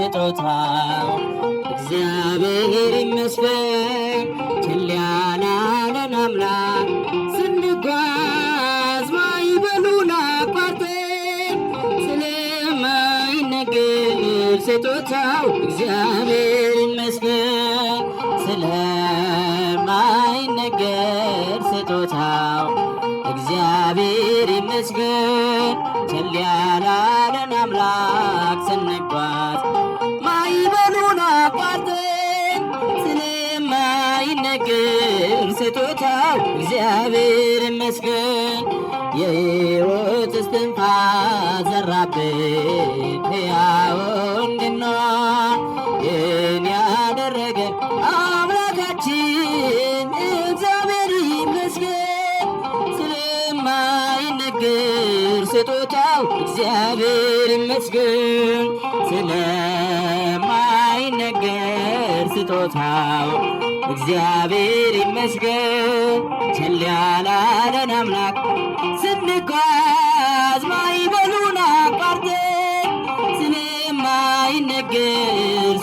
ስጦታው እግዚአብሔር ይመስገን። ችላ ያላለን አምላክ ስንጓዝ ማዕበሉን አቋርጠን ስለማይነገር ስጦታው እግዚአብሔር ይመስገን። ስለማይነገር ስጦታው እግዚአብሔር ይመስገን። ችላ ያላለን አምላክ ስንጓዝ ማዕበሉን አቋርጠን ስለማይነገር ስጦታው እግዚአብሔር ይመስገን። የሕይወት እስትንፋስ ዘራብን ሕያው እንድንሆን ይህን ያደረገ አምላካችን እግዚአብሔር ይመስገን። ስለማይነገር ስጦታው እግዚአብሔር ይመስገን። ስለማይነገር ስጦታው እግዚአብሔር ይመስገን። ችላ ያላለን አምላክ ስንጓዝ ማዕበሉን አቋርጠን ስለማይነገር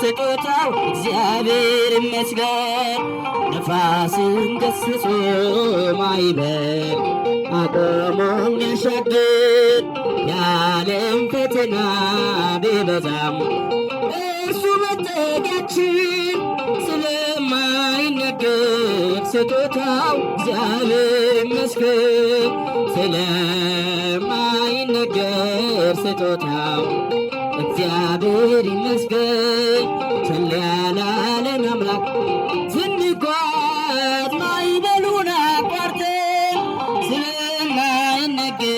ስጦታው እግዚአብሔር ይመስገን። ነፋስን ገስጾ ማዕበል አቆሞ የሚያሻግር የዓለም ፈተና ቢበዛም እርሱ መጠጊያችን። ስለማይነገር ስጦታው እግዚአብሔር ይመስገን። ስለማይነገር ስጦታው እግዚአብሔር ይመስገን። ችላ ያላለን አምላክ ስንጓዝ ማዕበሉን አቋርጠን ስለማይነገር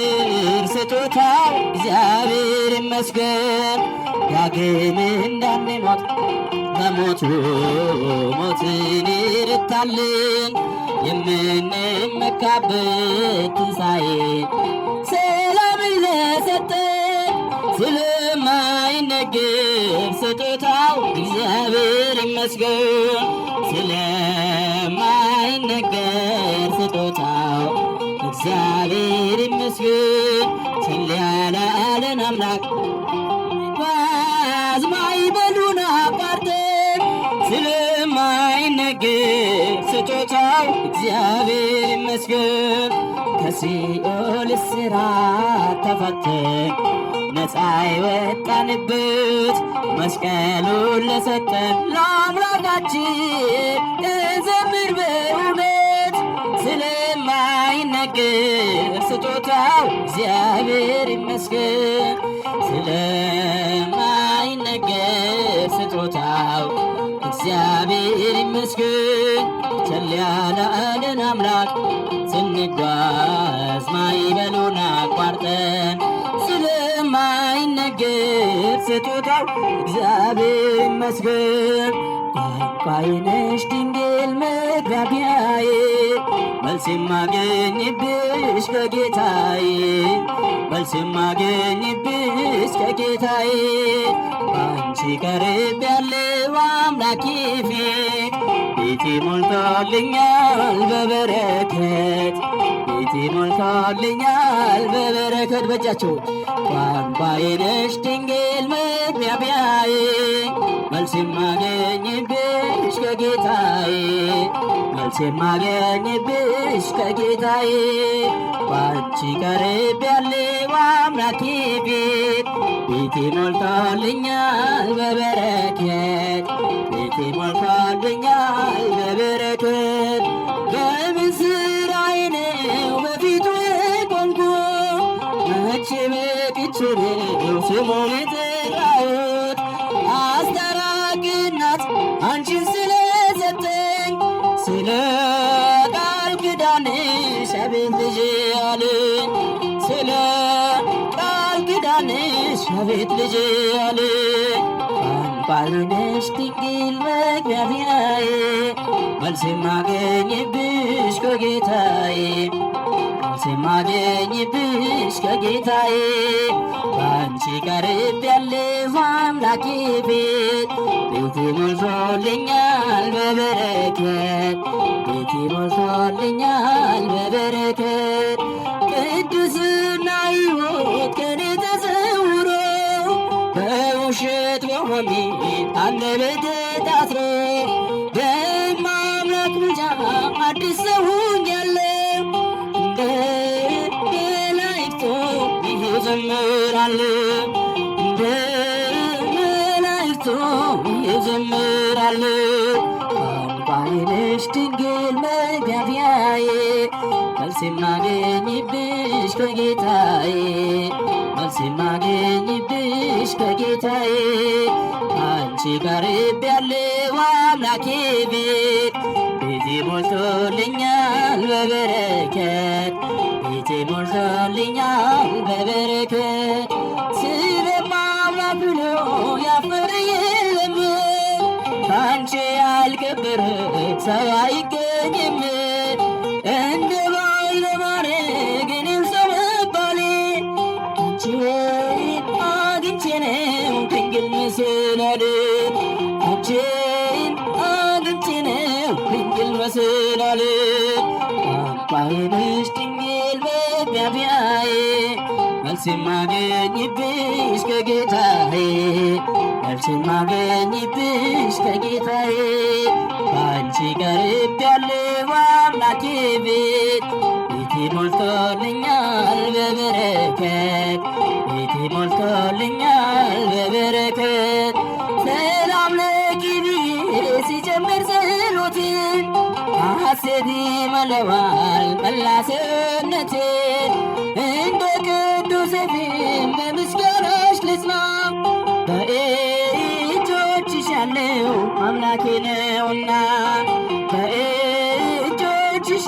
ስጦታው እግዚአብሔር ይመስገን። ዳግም እንዳንሞት በሞቱ ሞትን ይርታልን የምንመካበት ትንሣኤ ሰላምን ለሰጠን ስለማይነገር ስጦታው እግዚአብሔር ይመስገን። ስለማይነገር ስጦታው እግዚአብሔር ይመስገን። ችላ ያላለን አምላክ ጓዝ ማዕበሉን አቋርጠን ስለማይነገር ስጦታው እግዚአብሔር ይመስገን። ከሲኦል እስራት ተፈተን ነፃ የወጣንበት መስቀሉን ለሰጠን ለአምላካችን እንዘምር በእውነት። ስለማይነገር ስጦታው እግዚአብሔር ይመስገን። ስለማይነገር ስጦታው እግዚአብሔር ይመስገን። ችላ ያላለን አምላክ ስንጓዝ ማዕበሉን አቋርጠን ስለማይነገር ስጦታው እግዚአብሔር ይመስገን። ቋንቋዬ ነሽ ድንግል መግባቢያዬ መልስ የማገኝብሽ ከጌታዬ መልስ የማገኝብሽ ከጌታዬ በአንቺ ቀርቤያለሁ አምላኬ ፊት ቤቴ ሞልቶልኛል በበረከት ቤቴ ሞልቶልኛል በበረከት። በእጃቸው ቋንቋዬ ነሽ ድንግል መግባቢያዬ መልስ የማገኝብሽ ከጌታዬ መልስ የማገኝብሽ ከጌታዬ ባንቺ ቀርቤያለሁ አምላኬ ቤት ቤቴ ሞልቶልኛል በበረከት ቤቴ ሞልቶልኛል በበረከት። በምን ስራዬ ነው በፊቱ የቆምኩት መቼ በቅቼ ነው ስሙን የጠራሁት። አስታራቂ እናት አንቺን ስለሰጠኝ ስለ ቃል ኪዳንሽ አቤት ልጄ አለኝ ስለ ቃል ኪዳንሽ አቤት ልጄ አለኝ። ቋንቋዬ ነሽ ድንግል መግቢያዬ መልስ የማገኝብሽ ከጌታዬ መልስ የማገኝብሽ ከጌታዬ ባንቺ ቀርቤያለሁ አምላኬ ቤት ቤቴ ሞልቶልኛል በበረከት ቤቴ ሞልቶልኛል በበረከት። ቅድስና ሕይወት ከኔ ተሰውሮ በውሸት በጭንቀት በሆሜን አንደበቴ ታስሮ በማምላክ ምልጃ አዲስ ሰው ሆኛለሁ። እንደ መላእክቱ እዘምራለሁ፣ እንደ መላእክቱ እዘምራለሁ። ቋንቋዬ ነሽ ድንግል መግቢያዬ መልስ የማገኝብሽ ከጌታዬ መልስ የማገኝብሽ ከጌታዬ አንቺ ቀርቤያለሁ አምላኬ ቤት ቤቴ ሞልቶልኛል በበረከት ቤቴ ሞልቶልኛል በበረከት ስለማምላክ ብሎ ያፈረ የለም ካንቺ ያልከበረ ሰው አይገኝም። እንደ ባይለ ማረግ እኔም ሰው መባሌ አንቺን አግኝቼ ነው ድንግል መሰላሌ አንቺን አግኝቼ ነው ድንግል መሰላሌ ቋንቋዬ ነሽ ድንግል መግቢያዬ መልስ የማገኝብሽ ከጌታዬ መልስ የማገኝብሽ ከጌታዬ በአንቺ ቀርቤያለሁ አምላኬ ቤት ቤቴ ሞልቶልኛል በበረከት ቤቴ ሞልቶልኛል በበረከት ሰላም ለኪ ብዬ ሲጀምር ጸሎቴን ሐሴት ይሞላዋል መላ ሰውነቴን እንደ ቅዱስ ኤፍሬም በምስጋናሽ ልጽና በእጆችሽ ያለው አምላኬ ነውና በእጆችሽ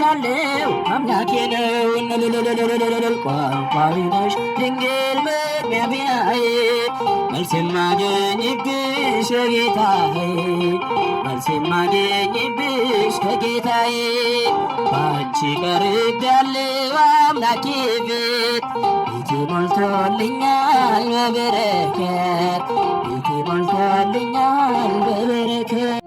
ያለው አምላኬ ነውና ቋንቋዬ ነሽ ድንግል መግቢያዬ መልስ የማገኝብሽ ከጌታዬ መልስ የማገኝብሽ ከጌታዬ በአንቺ ቀርቤያለሁ አምላኬ ቤት ቤቴ ሞልቶልኛል በበረከት ቤቴ ሞልቶልኛል በበረከት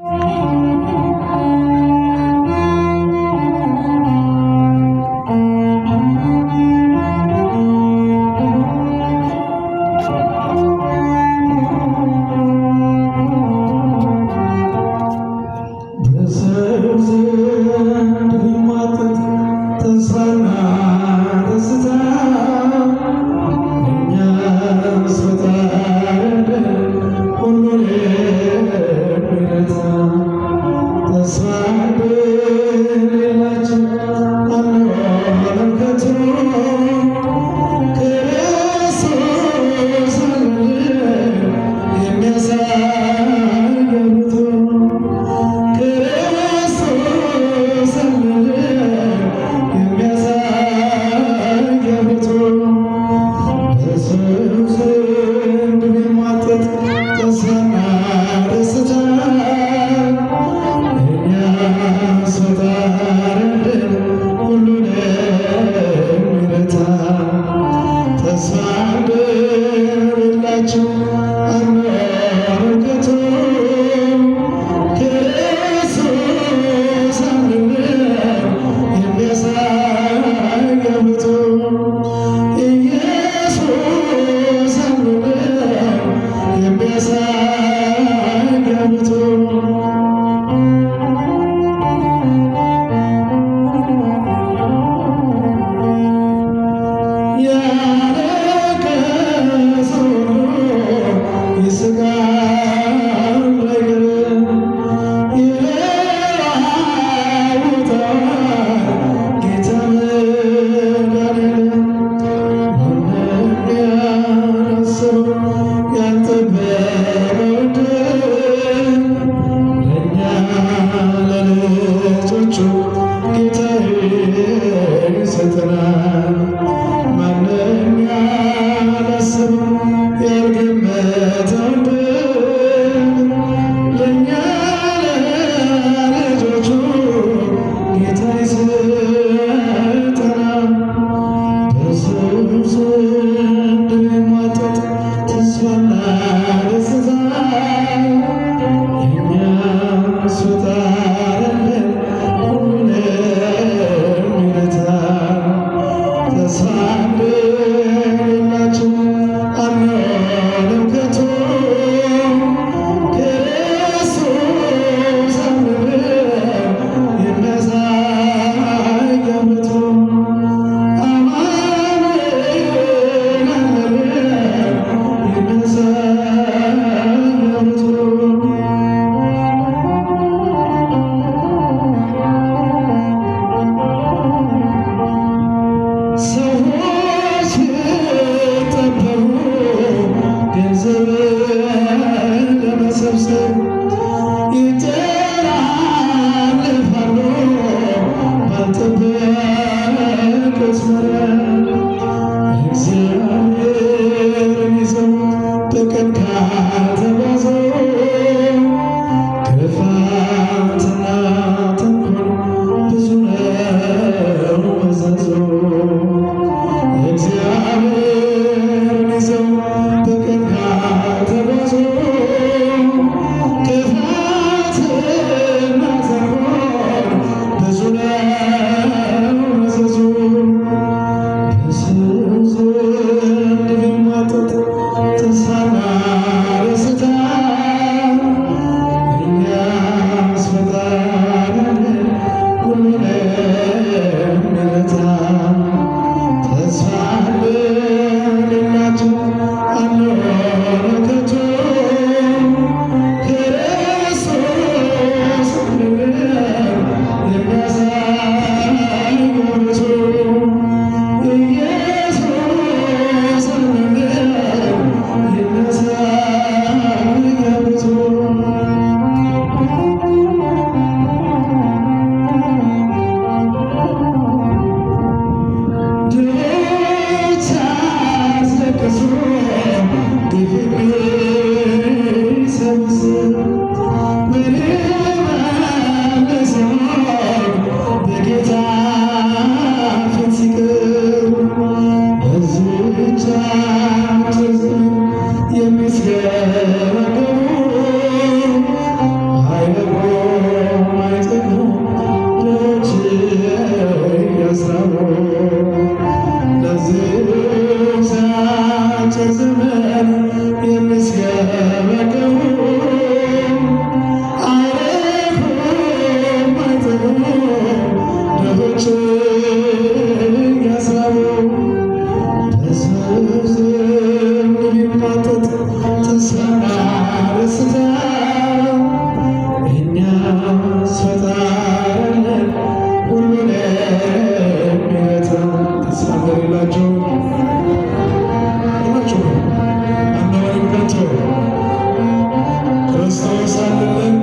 Yeah. ለመሰብሰብ ይተላለፋሉ ባልጠበቁት መረብ እግዚአብሔርን ይዘው በቀን ካልተጓዙ ክፋትና ተንኮል ብዙ ነው መዘዙ። እግዚአብሔርን ይዘው በቀን ካልተጓዙ ክፋትና ተንኮል ብዙ ነው መዘዙ። በሰው ዘንድ ቢሟጠጥ ተስፋና ደስታ እኛስ ፈጣሪ አለን ሁሉንም ንረታ። ተስፋ እንደሌላቸው አመለከቱ ክርስቶስ እንደሆነ የሚያሳይ ሞቱ ኢየሱስ እንደሆነ የሚያሳይ ሞቱ ድሆች አስለቅሶ ግፍ ቢሰበስብ መልሰው በጌታ ፊት ሲቀርብ በዚህች አጭር ዘመን የሚስገበገቡ አይጠግቡም አይጠግቡም ድሆች ያስራቡ። ለዚህች አጭር ዘመን የሚስገበገቡ አይጠግቡም አይጠግቡም ድሆች ያስራቡ። በሰው ዘንድ ቢሟጠጥ ተስፋና ደስታ እኛስ ፈጣሪ አለን ሁሉንም የሚረታ። ተስፋ እንደሌላቸው ሁላችሁ አናወሪባቸው ክርስቶስ አለልን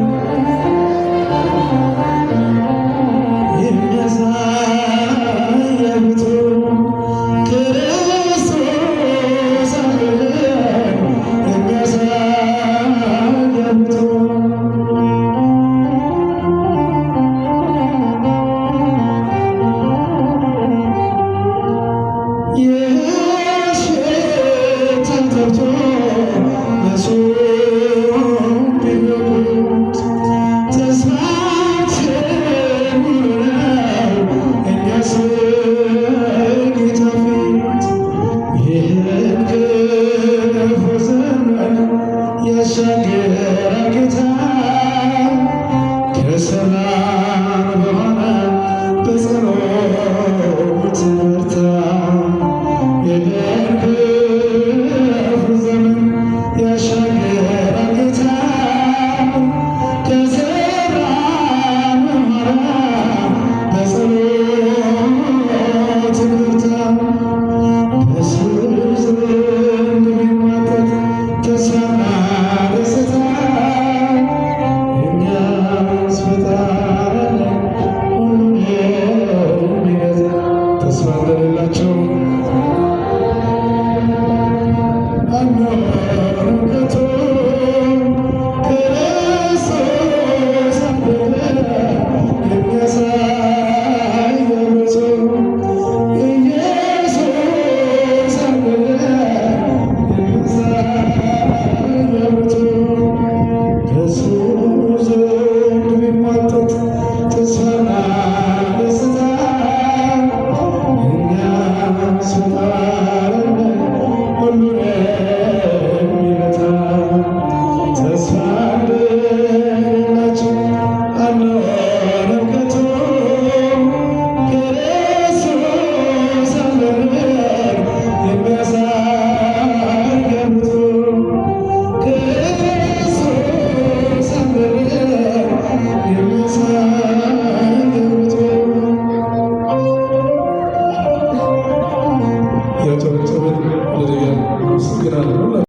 የሚያሳይ አብቶ ክርስቶስ አለልን የሚያሳይ አብቶ የሽታ ጠርቶ መስዋዕት